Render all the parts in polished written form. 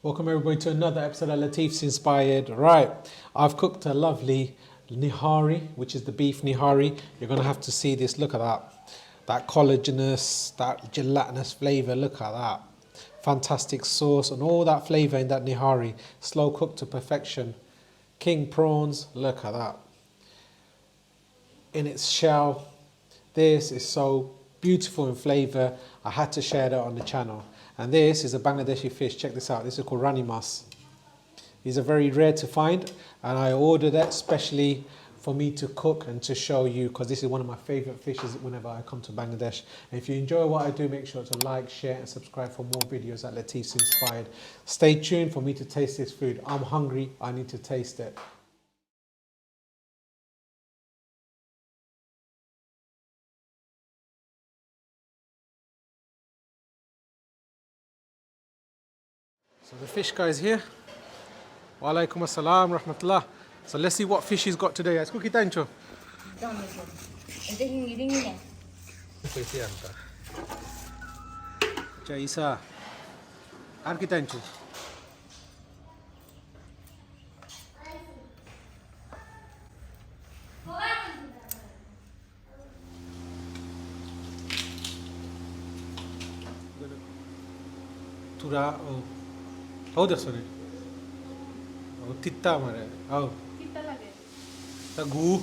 Welcome everybody to another episode of Latifs Inspired. Right, I've cooked a lovely Nihari, which is the beef Nihari. You're going to have to see this. Look at that. That collagenous, that gelatinous flavour. Look at that. Fantastic sauce and all that flavour in that Nihari. Slow cooked to perfection. King prawns. Look at that. In its shell. This is so beautiful in flavour. I had to share that on the channel. And this is a Bangladeshi fish. Check this out. This is called rani mas. These are very rare to find, and I ordered that specially for me to cook and to show you, because this is one of my favourite fishes whenever I come to Bangladesh. And if you enjoy what I do, make sure to like, share and subscribe for more videos at Latifs Inspired. Stay tuned for me to taste this food. I'm hungry. I need to taste it. So the fish guy is here. Wa alaikum assalam rahmatullah. So let's see what fish he's got today. Let's cook it tancho. Isa. Ar ki tancho. Tura oh. How does it? Oh, titta mare. Oh. Titta lage. The goo.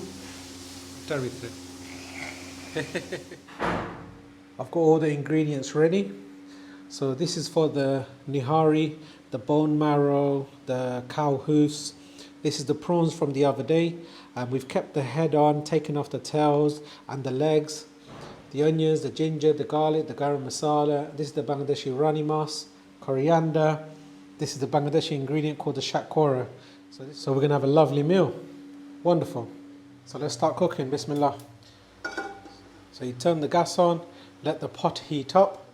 I've got all the ingredients ready. So this is for the Nihari, the bone marrow, the cow hoofs. This is the prawns from the other day. And we've kept the head on, taken off the tails and the legs. The onions, the ginger, the garlic, the garam masala. This is the Bangladeshi rani mas, coriander. This is the Bangladeshi ingredient called the shakora. So we're going to have a lovely meal. Wonderful. So let's start cooking. Bismillah. So you turn the gas on, let the pot heat up.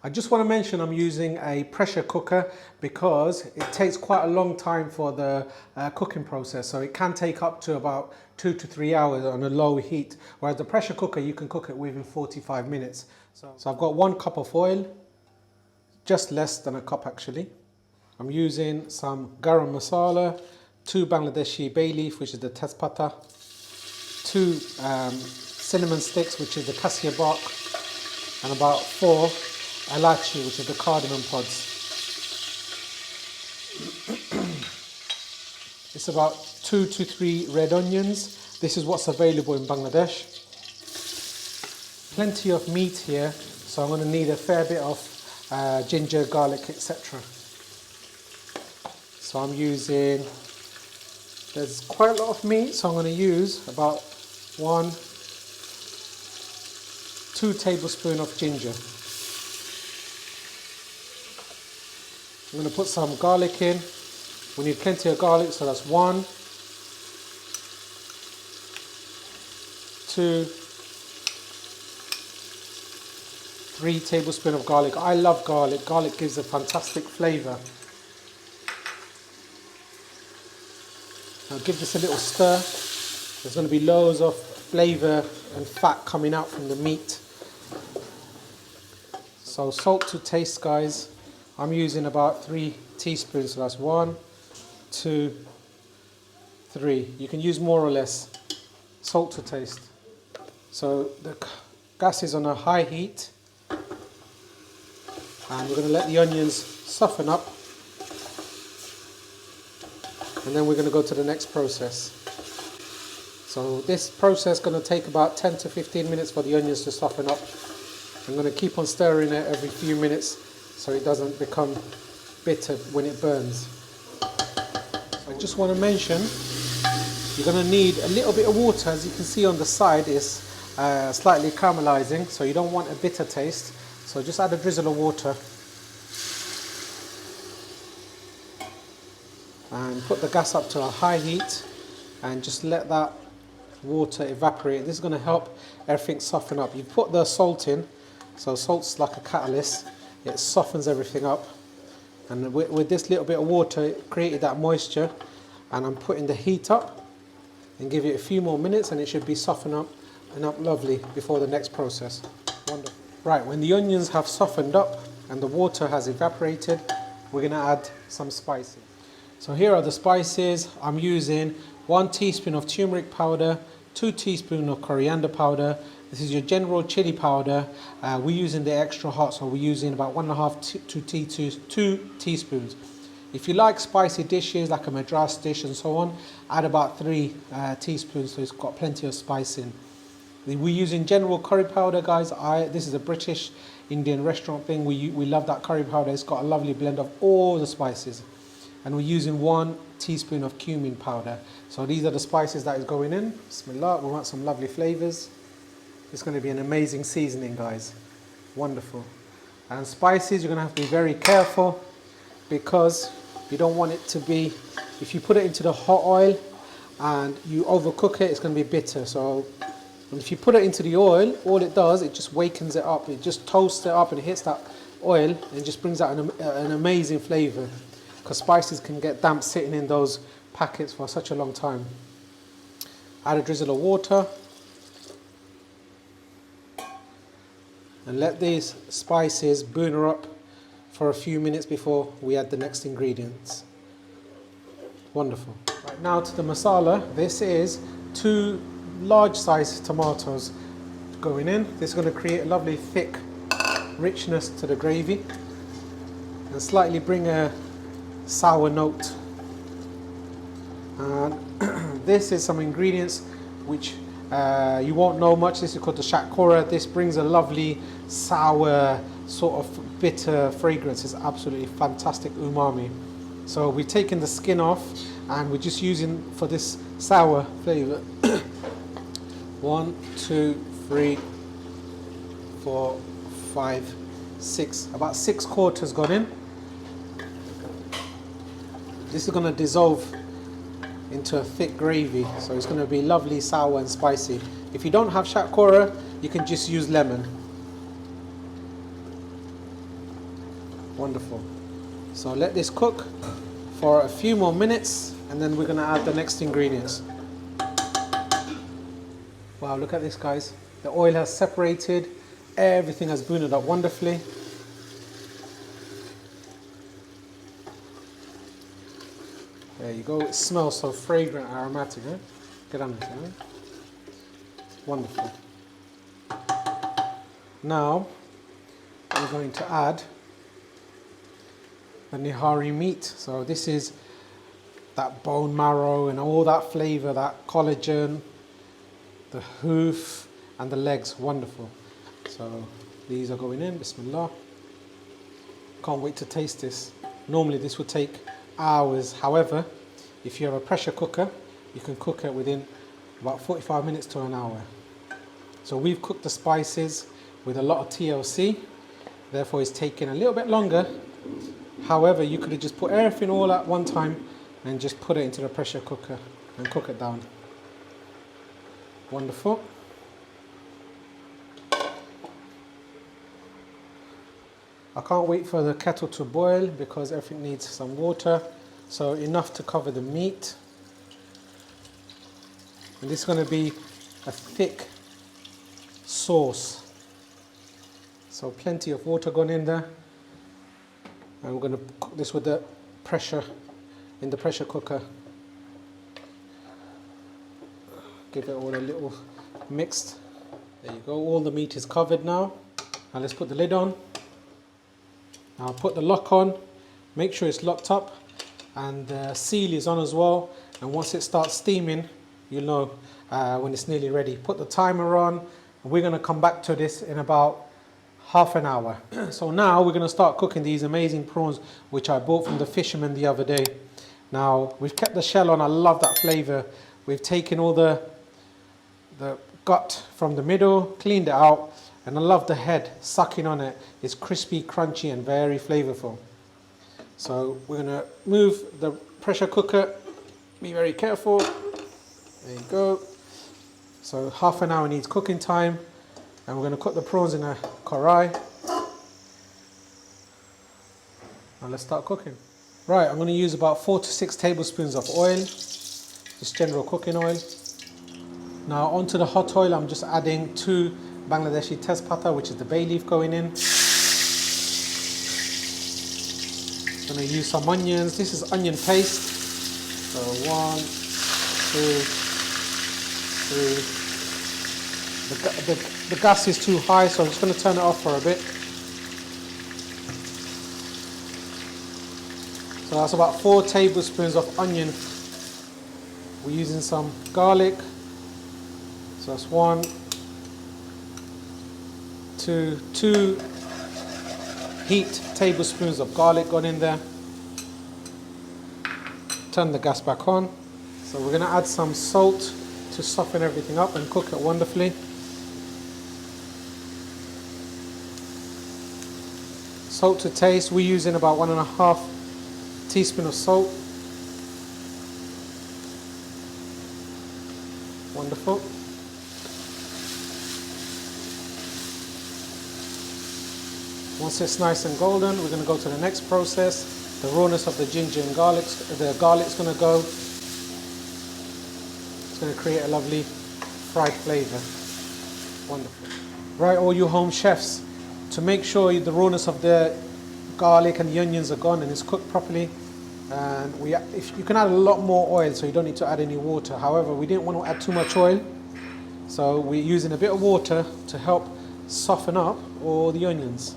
I just want to mention I'm using a pressure cooker because it takes quite a long time for the cooking process. So it can take up to about 2 to 3 hours on a low heat. Whereas the pressure cooker, you can cook it within 45 minutes. So I've got 1 cup of oil, just less than a cup actually. I'm using some garam masala, 2 Bangladeshi bay leaf, which is the tezpata, 2 cinnamon sticks, which is the cassia bark, and about 4 elachi, which is the cardamom pods. It's about 2 to 3 red onions. This is what's available in Bangladesh. Plenty of meat here, so I'm going to need a fair bit of ginger, garlic, etc. So I'm using, there's quite a lot of meat, so I'm going to use about 2 tablespoons of ginger. I'm going to put some garlic in. We need plenty of garlic, so that's 1, 2, 3 tablespoons of garlic. I love garlic. Garlic gives a fantastic flavour. Now give this a little stir. There's going to be loads of flavour and fat coming out from the meat. So salt to taste, guys. I'm using about 3 teaspoons, so that's 1, 2, 3. You can use more or less. Salt to taste. So the gas is on a high heat. And we're going to let the onions soften up. And then we're going to go to the next process. So this process is going to take about 10 to 15 minutes for the onions to soften up. I'm going to keep on stirring it every few minutes so it doesn't become bitter when it burns. I just want to mention you're going to need a little bit of water. As you can see on the side is slightly caramelizing, so you don't want a bitter taste. So just add a drizzle of water. And put the gas up to a high heat and just let that water evaporate. This is going to help everything soften up. You put the salt in, so salt's like a catalyst. It softens everything up. And with this little bit of water, it created that moisture. And I'm putting the heat up and give it a few more minutes and it should be softened up and up lovely before the next process. Wonderful. Right, when the onions have softened up and the water has evaporated, we're going to add some spices. So here are the spices. I'm using 1 teaspoon of turmeric powder, 2 teaspoons of coriander powder. This is your general chili powder. We're using the extra hot, so we're using about 1.5 to 2 teaspoons. If you like spicy dishes like a madras dish and so on, add about 3 teaspoons, so it's got plenty of spice in. We're using general curry powder, guys. This is a British Indian restaurant thing. We love that curry powder. It's got a lovely blend of all the spices. And we're using 1 teaspoon of cumin powder. So these are the spices that is going in. Bismillah, we want some lovely flavors. It's going to be an amazing seasoning, guys. Wonderful. And spices, you're going to have to be very careful because you don't want it to be, if you put it into the hot oil and you overcook it, it's going to be bitter. So if you put it into the oil, all it does, it just wakens it up. It just toasts it up and it hits that oil and just brings out an amazing flavor. Because spices can get damp sitting in those packets for such a long time. Add a drizzle of water. And let these spices burn up for a few minutes before we add the next ingredients. Wonderful. Right, now to the masala. This is 2 large sized tomatoes going in. This is going to create a lovely thick richness to the gravy and slightly bring a sour note. And this is some ingredients which you won't know much. This is called the shakora. This brings a lovely sour sort of bitter fragrance. It's absolutely fantastic umami. So we've taken the skin off and we're just using for this sour flavor 1, 2, 3, 4, 5, 6, about 6 quarters gone in. This is going to dissolve into a thick gravy, so it's going to be lovely, sour and spicy. If you don't have shakora, you can just use lemon. Wonderful. So let this cook for a few more minutes and then we're going to add the next ingredients. Wow, look at this, guys. The oil has separated, everything has burned up wonderfully. There you go. It smells so fragrant, aromatic. Eh? Get on it. Eh? Wonderful. Now we're going to add the Nihari meat. So this is that bone marrow and all that flavor, that collagen, the hoof and the legs. Wonderful. So these are going in. Bismillah. Can't wait to taste this. Normally this would take hours. However, if you have a pressure cooker, you can cook it within about 45 minutes to an hour. So we've cooked the spices with a lot of TLC, therefore it's taking a little bit longer. However, you could have just put everything all at one time and just put it into the pressure cooker and cook it down. Wonderful. I can't wait for the kettle to boil because everything needs some water. So enough to cover the meat. And this is going to be a thick sauce. So plenty of water gone in there. And we're going to cook this with the pressure in the pressure cooker. Give it all a little mixed. There you go. All the meat is covered now. Now let's put the lid on. Now put the lock on, make sure it's locked up and the seal is on as well, and once it starts steaming you'll know when it's nearly ready. Put the timer on and we're going to come back to this in about half an hour. So now we're going to start cooking these amazing prawns which I bought from the fisherman the other day. Now we've kept the shell on. I love that flavor. We've taken all the gut from the middle, cleaned it out. And I love the head, sucking on it. It's crispy, crunchy and very flavorful. So we're going to move the pressure cooker. Be very careful. There you go. So half an hour needs cooking time. And we're going to cook the prawns in a karai. Now let's start cooking. Right, I'm going to use about 4 to 6 tablespoons of oil. Just general cooking oil. Now onto the hot oil, I'm just adding 2 Bangladeshi tezpata, which is the bay leaf, going in. Gonna use some onions. This is onion paste. So 1, 2, 3. The gas is too high, so I'm just gonna turn it off for a bit. So that's about 4 tablespoons of onion. We're using some garlic. So that's 1, 2 heat tablespoons of garlic gone in there. Turn the gas back on. So we're going to add some salt to soften everything up and cook it wonderfully. Salt to taste. We're using about 1.5 teaspoon of salt. Wonderful. Once it's nice and golden, we're going to go to the next process. The rawness of the ginger and garlic, the garlic's going to go. It's going to create a lovely fried flavour. Wonderful. Right, all you home chefs, to make sure the rawness of the garlic and the onions are gone and it's cooked properly. And if you can add a lot more oil, so you don't need to add any water. However, we didn't want to add too much oil, so we're using a bit of water to help soften up all the onions.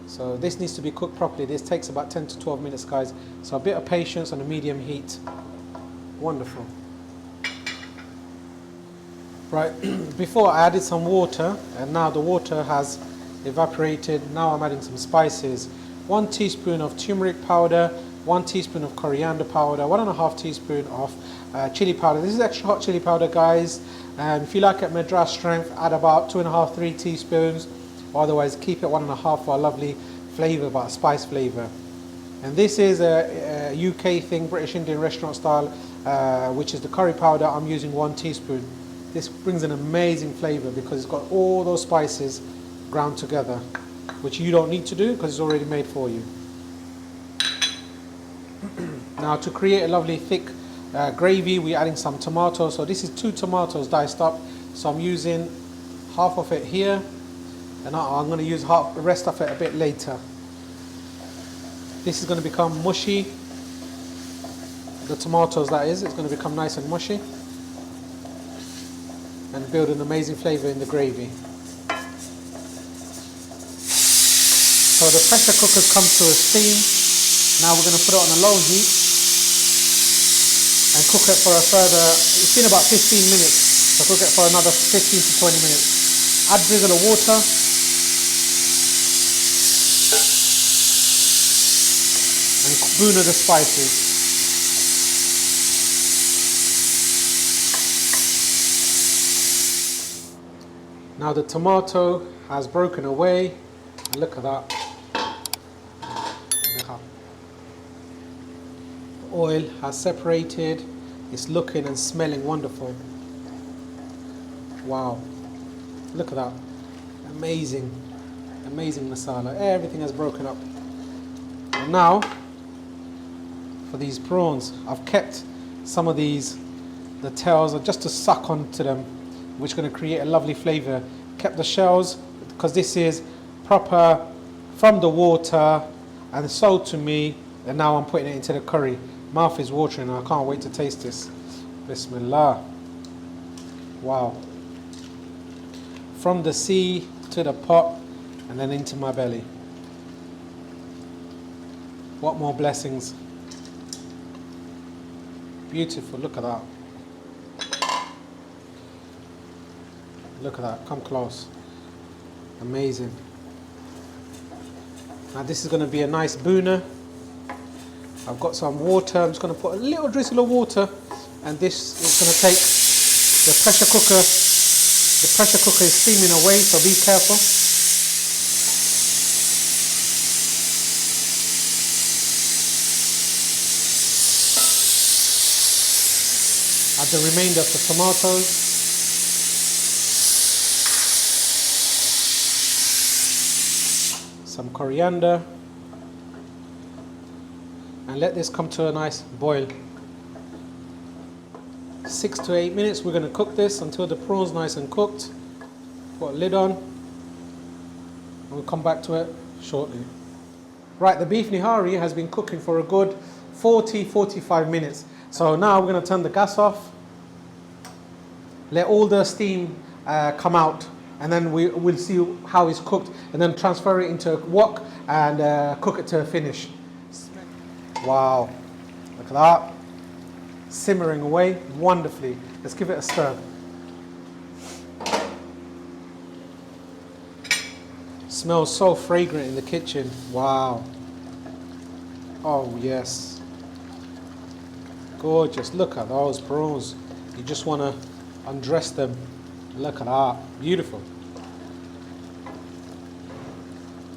So this needs to be cooked properly. This takes about 10 to 12 minutes, guys. So a bit of patience on a medium heat. Wonderful. Right, before I added some water, and now the water has evaporated. Now I'm adding some spices. 1 teaspoon of turmeric powder, 1 teaspoon of coriander powder, 1.5 teaspoon of chili powder. This is extra hot chili powder, guys. And if you like it Madras strength, add about 2.5, 3 teaspoons. Otherwise, keep it 1.5 for a lovely flavour, but a spice flavour. And this is a UK thing, British Indian restaurant style, which is the curry powder. I'm using 1 teaspoon. This brings an amazing flavour because it's got all those spices ground together, which you don't need to do because it's already made for you. Now, to create a lovely thick gravy, we're adding some tomatoes. So this is 2 tomatoes diced up. So I'm using half of it here, and I'm going to use the rest of it a bit later. This is going to become mushy. The tomatoes, that is, it's going to become nice and mushy and build an amazing flavour in the gravy. So the pressure cooker's come to a steam. Now we're going to put it on a low heat and cook it for a further, it's been about 15 minutes, so cook it for another 15 to 20 minutes. Add drizzle of water. And bhuna the spices. Now the tomato has broken away. Look at that. The oil has separated. It's looking and smelling wonderful. Wow. Look at that. Amazing. Amazing masala. Everything has broken up. And now, for these prawns, I've kept some of these, the tails, just to suck onto them, which is going to create a lovely flavour. Kept the shells, because this is proper from the water and sold to me, and now I'm putting it into the curry. Mouth is watering, I can't wait to taste this. Bismillah. Wow. From the sea to the pot and then into my belly. What more blessings. Beautiful, look at that. Look at that, come close. Amazing. Now this is going to be a nice bhuna. I've got some water. I'm just going to put a little drizzle of water, and this is going to take the pressure cooker. The pressure cooker is steaming away, so be careful. Add the remainder of the tomatoes. Some coriander, and let this come to a nice boil. 6 to 8 minutes we're going to cook this until the prawn's nice and cooked. Put a lid on and we'll come back to it shortly. Right, the beef nihari has been cooking for a good 40-45 minutes. So now we're going to turn the gas off, let all the steam come out, and then we'll see how it's cooked, and then transfer it into a wok and cook it to a finish. Wow, look at that. Simmering away wonderfully. Let's give it a stir. Smells so fragrant in the kitchen. Wow. Oh yes. Gorgeous. Look at those prawns. You just want to undress them. Look at that. Beautiful.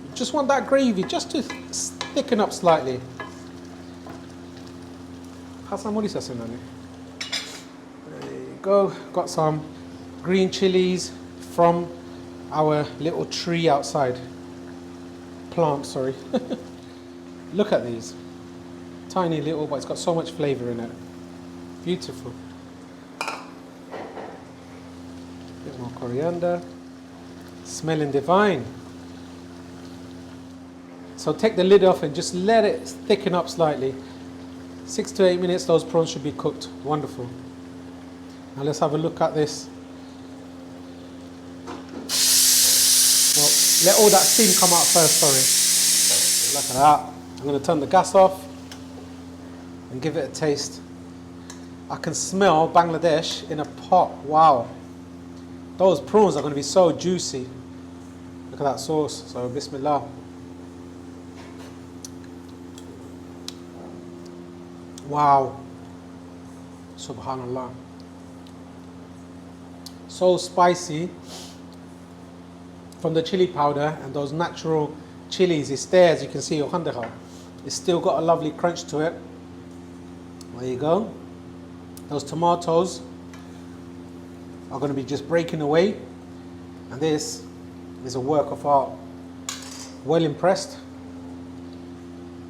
You just want that gravy just to thicken up slightly. There you go. Got some green chilies from our little tree outside. Plant, sorry. Look at these. Tiny little, but it's got so much flavour in it. Beautiful. Bit more coriander. Smelling divine. So take the lid off and just let it thicken up slightly. 6 to 8 minutes, those prawns should be cooked. Wonderful. Now let's have a look at this. Well, let all that steam come out first, sorry. Look at that. I'm going to turn the gas off and give it a taste. I can smell Bangladesh in a pot. Wow. Those prawns are going to be so juicy. Look at that sauce. So, bismillah. Wow. Subhanallah. So spicy from the chili powder and those natural chilies. It's there, as you can see. It's still got a lovely crunch to it. There you go. Those tomatoes are going to be just breaking away. And this is a work of art. Well impressed.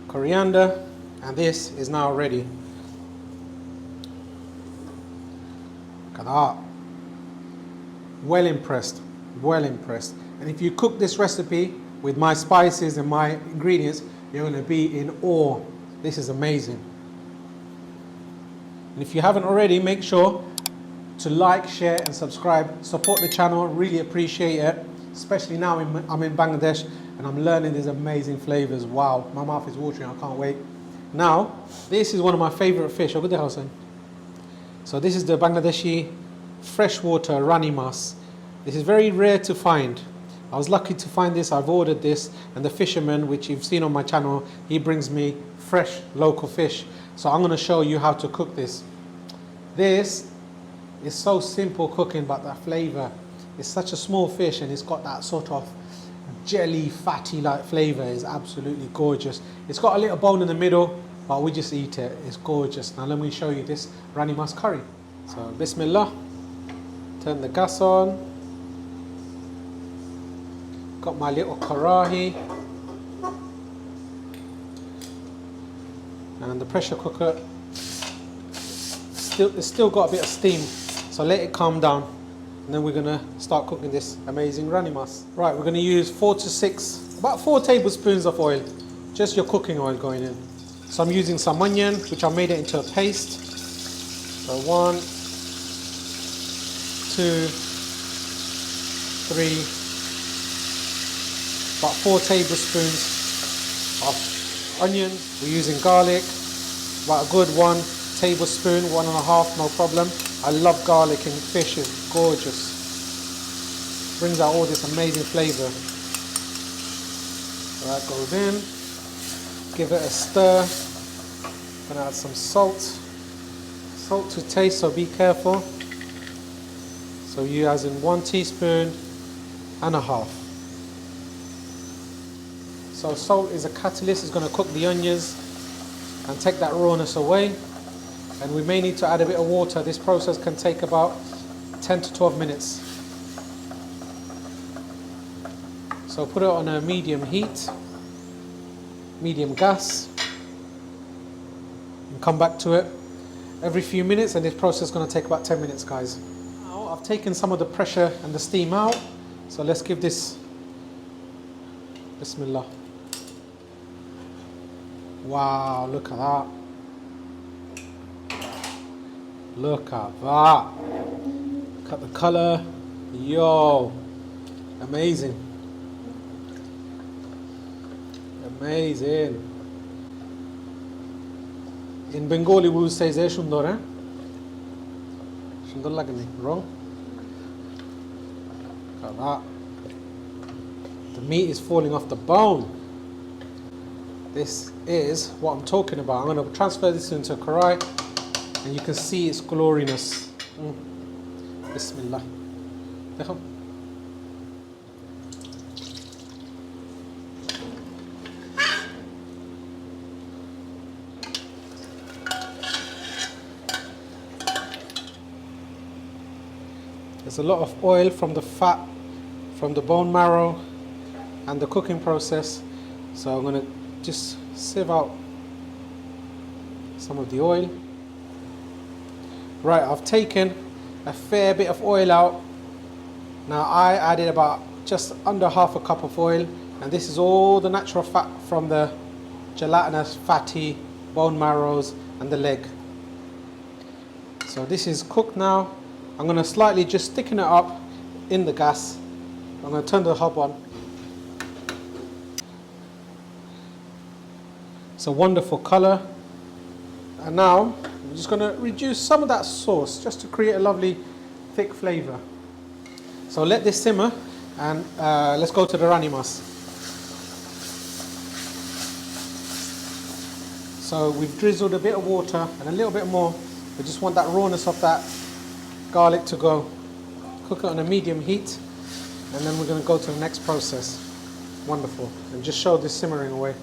Coriander. And this is now ready. Look at that. Well impressed. Well impressed. And if you cook this recipe with my spices and my ingredients, you're going to be in awe. This is amazing. And if you haven't already, make sure to like, share and subscribe. Support the channel. Really appreciate it. Especially now I'm in Bangladesh and I'm learning these amazing flavors. Wow. My mouth is watering. I can't wait. Now, this is one of my favorite fish. So this is the Bangladeshi freshwater rani mas. This is very rare to find. I was lucky to find this. I've ordered this, and the fisherman, which you've seen on my channel, he brings me fresh local fish. So I'm going to show you how to cook this. This is so simple cooking, but that flavor, it's such a small fish and it's got that sort of jelly, fatty like flavor. Is absolutely gorgeous. It's got a little bone in the middle, but we just eat it. It's gorgeous. Now let me show you this rani mas curry. So bismillah. Turn the gas on. Got my little karahi and the pressure cooker. It's still got a bit of steam, so let it calm down. And then we're going to start cooking this amazing rani mas. Right, we're going to use 4 to 6, about 4 tablespoons of oil. Just your cooking oil going in. So I'm using some onion, which I made it into a paste. So 1, 2, 3, about 4 tablespoons of onion. We're using garlic, about a good 1 tablespoon, 1.5, no problem. I love garlic in fish, it's gorgeous. Brings out all this amazing flavour. So that goes in. Give it a stir. Gonna add some salt. Salt to taste, so be careful. So you as in 1 teaspoon and a half. So salt is a catalyst, it's going to cook the onions and take that rawness away. And we may need to add a bit of water. This process can take about 10 to 12 minutes. So put it on a medium heat, medium gas, and come back to it every few minutes, and this process is going to take about 10 minutes, guys. Now I've taken some of the pressure and the steam out, so let's give this bismillah. Wow, look at that. Look at that. Look at the color. Yo, amazing. Amazing. In Bengali we would say "Zay shundor," eh? Shundor lagni. Wrong? Look at that. The meat is falling off the bone. This is what I'm talking about. I'm going to transfer this into a karai and you can see its gloriness. Bismillah. Dekho. There's a lot of oil from the fat, from the bone marrow and the cooking process. So I'm going to just sieve out some of the oil. Right, I've taken a fair bit of oil out. Now I added about just under half a cup of oil, and this is all the natural fat from the gelatinous fatty bone marrows and the leg. So this is cooked now. I'm going to slightly just thicken it up in the gas. I'm going to turn the hob on. It's a wonderful color. And now I'm just going to reduce some of that sauce just to create a lovely thick flavor. So let this simmer and let's go to the rani mas. So we've drizzled a bit of water and a little bit more. We just want that rawness of that garlic to go. Cook it on a medium heat and then we're going to go to the next process. Wonderful. And just show this simmering away.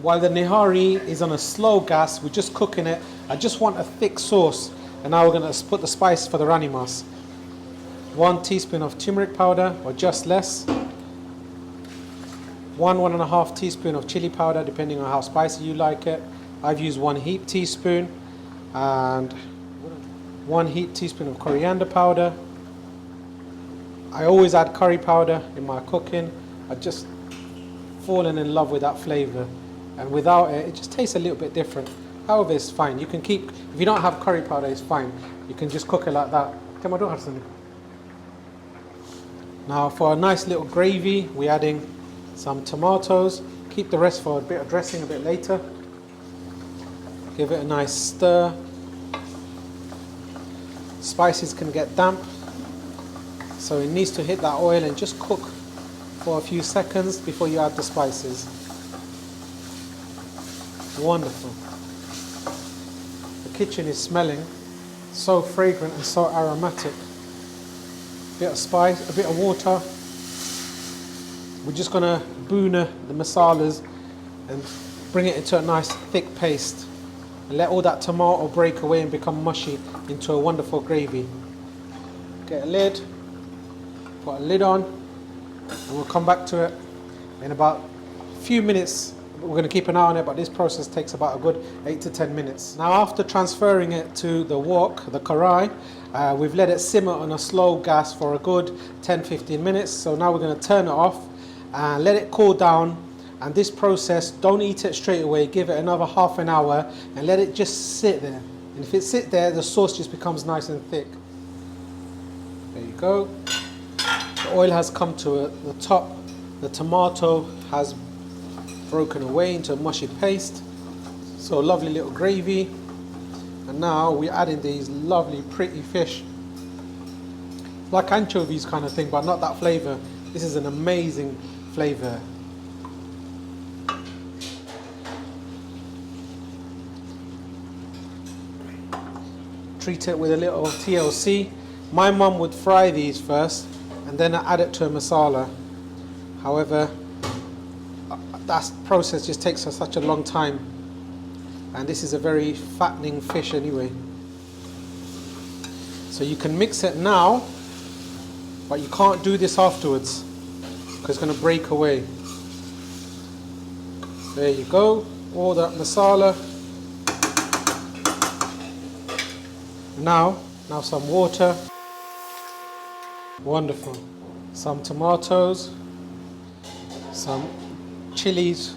While the nihari is on a slow gas, we're just cooking it. I just want a thick sauce. And now we're going to put the spice for the rani mas. 1 teaspoon of turmeric powder, or just less. 1.5 teaspoon of chili powder, depending on how spicy you like it. I've used 1 heaped teaspoon. And 1 heaped teaspoon of coriander powder. I always add curry powder in my cooking. I've just fallen in love with that flavor. And without it, it just tastes a little bit different. However, it's fine. You can keep, if you don't have curry powder, it's fine. You can just cook it like that. Now for a nice little gravy, we're adding some tomatoes. Keep the rest for a bit of dressing a bit later. Give it a nice stir. Spices can get damp, so it needs to hit that oil and just cook for a few seconds before you add the spices. Wonderful. The kitchen is smelling so fragrant and so aromatic. A bit of spice, a bit of water. We're just going to boona the masalas and bring it into a nice thick paste. And let all that tomato break away and become mushy into a wonderful gravy. Get a lid, put a lid on, and we'll come back to it in about a few minutes. We're going to keep an eye on it, but this process takes about a good 8 to 10 minutes. Now after transferring it to the wok, the karai, we've let it simmer on a slow gas for a good 10-15 minutes. So now we're going to turn it off and let it cool down. And this process, don't eat it straight away, give it another half an hour and let it just sit there. And if it sits there, the sauce just becomes nice and thick. There you go. The oil has come to the top. The tomato has broken away into a mushy paste. So lovely little gravy. And now we're adding these lovely pretty fish. Like anchovies kind of thing, but not that flavor. This is an amazing flavor. Treat it with a little TLC. My mum would fry these first and then add it to a masala. However, that process just takes us such a long time, and this is a very fattening fish anyway. So you can mix it now, but you can't do this afterwards because it's going to break away. There you go, all that masala. Now some water. Wonderful. Some tomatoes, some chilies,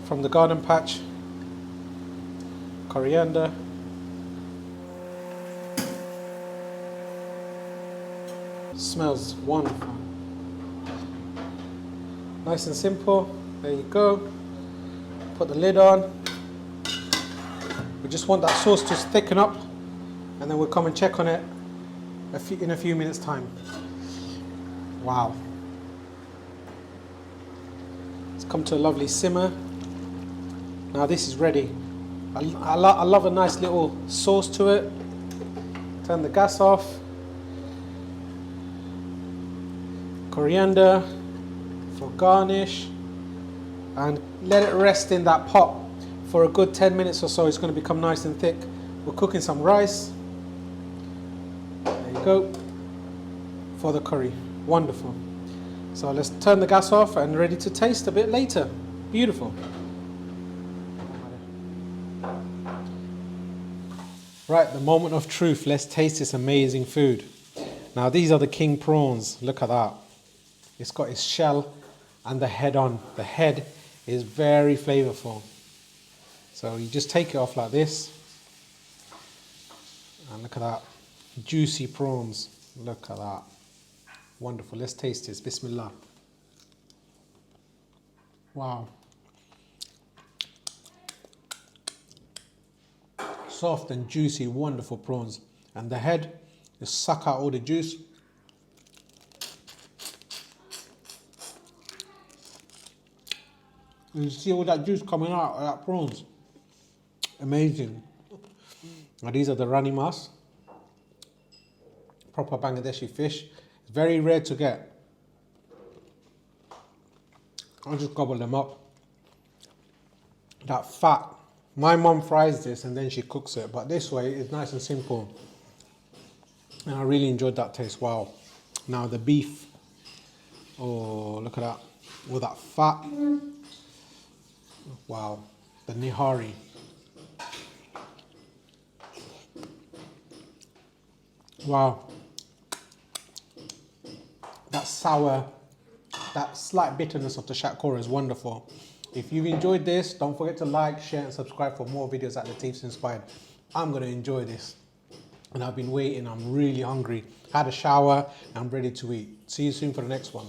from the garden patch. Coriander. Smells wonderful. Nice and simple. There you go. Put the lid on. We just want that sauce to thicken up, and then we'll come and check on it in a few minutes time. Wow. It's come to a lovely simmer. Now this is ready. I love a nice little sauce to it. Turn the gas off. Coriander for garnish, and let it rest in that pot for a good 10 minutes or so. It's going to become nice and thick. We're cooking some rice. There you go. For the curry. Wonderful. So let's turn the gas off and ready to taste a bit later. Beautiful. Right, the moment of truth. Let's taste this amazing food. Now these are the king prawns. Look at that. It's got its shell and the head on. The head is very flavorful. So you just take it off like this. And look at that. Juicy prawns. Look at that. Wonderful. Let's taste this. Bismillah. Wow. Soft and juicy, wonderful prawns. And the head, just suck out all the juice. You see all that juice coming out of that prawns. Amazing. Now these are the rani mas. Proper Bangladeshi fish. It's very rare to get. I'll just gobble them up. That fat. My mum fries this and then she cooks it, but this way it's nice and simple. And I really enjoyed that taste. Wow. Now the beef. Oh, look at that. All that fat. Wow. The Nihari. Wow. That sour, that slight bitterness of the shakora is wonderful. If you've enjoyed this, don't forget to like, share and subscribe for more videos at Latifs Inspired. I'm going to enjoy this. And I've been waiting, I'm really hungry. Had a shower, I'm ready to eat. See you soon for the next one.